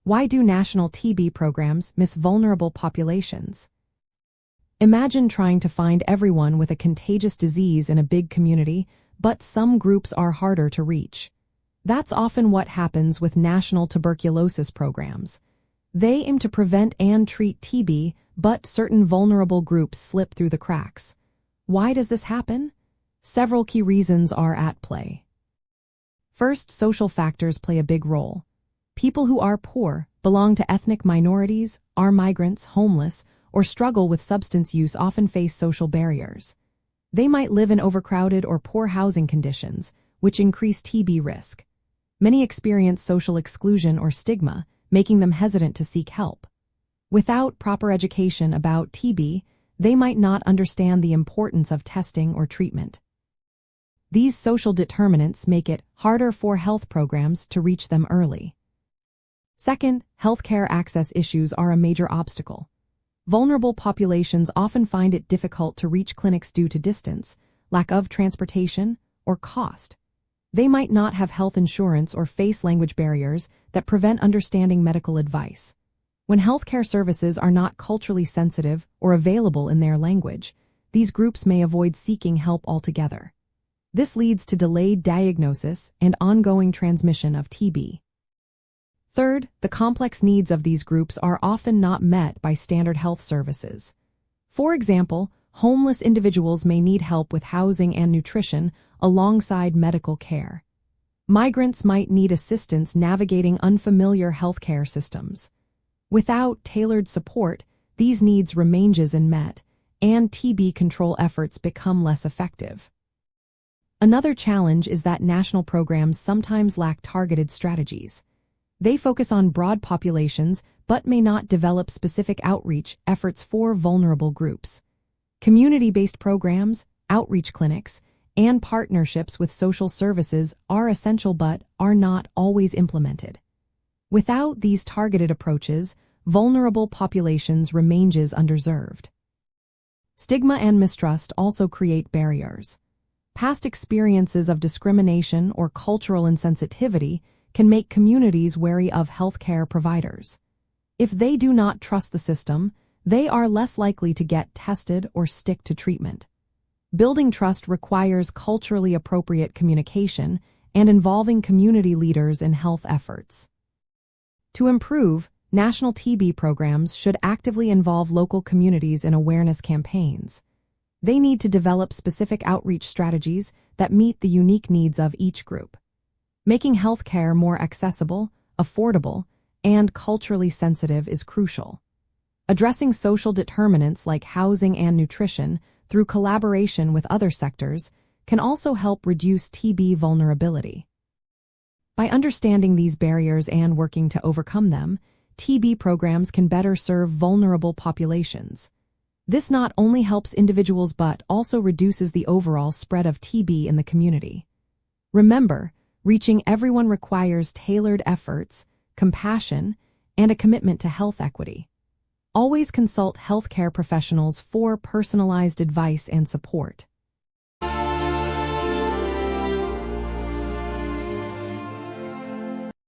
Why do national TB programs miss vulnerable populations? Imagine trying to find everyone with a contagious disease in a big community, but some groups are harder to reach. That's often what happens with national tuberculosis programs. They aim to prevent and treat TB, but certain vulnerable groups slip through the cracks. Why does this happen? Several key reasons are at play. First, social factors play a big role. People who are poor, belong to ethnic minorities, are migrants, homeless, or struggle with substance use often face social barriers. They might live in overcrowded or poor housing conditions, which increase TB risk. Many experience social exclusion or stigma, making them hesitant to seek help. Without proper education about TB, they might not understand the importance of testing or treatment. These social determinants make it harder for health programs to reach them early. Second, healthcare access issues are a major obstacle. Vulnerable populations often find it difficult to reach clinics due to distance, lack of transportation, or cost. They might not have health insurance or face language barriers that prevent understanding medical advice. When healthcare services are not culturally sensitive or available in their language, these groups may avoid seeking help altogether. This leads to delayed diagnosis and ongoing transmission of TB. Third, the complex needs of these groups are often not met by standard health services. For example, homeless individuals may need help with housing and nutrition alongside medical care. Migrants might need assistance navigating unfamiliar healthcare systems. Without tailored support, these needs remain unmet, and TB control efforts become less effective. Another challenge is that national programs sometimes lack targeted strategies. They focus on broad populations but may not develop specific outreach efforts for vulnerable groups. Community-based programs, outreach clinics, and partnerships with social services are essential but are not always implemented. Without these targeted approaches, vulnerable populations remain underserved. Stigma and mistrust also create barriers. Past experiences of discrimination or cultural insensitivity can make communities wary of healthcare providers. If they do not trust the system, they are less likely to get tested or stick to treatment. Building trust requires culturally appropriate communication and involving community leaders in health efforts. To improve, national TB programs should actively involve local communities in awareness campaigns. They need to develop specific outreach strategies that meet the unique needs of each group. Making healthcare more accessible, affordable, and culturally sensitive is crucial. Addressing social determinants like housing and nutrition through collaboration with other sectors can also help reduce TB vulnerability. By understanding these barriers and working to overcome them, TB programs can better serve vulnerable populations. This not only helps individuals but also reduces the overall spread of TB in the community. Remember, reaching everyone requires tailored efforts, compassion, and a commitment to health equity. Always consult healthcare professionals for personalized advice and support.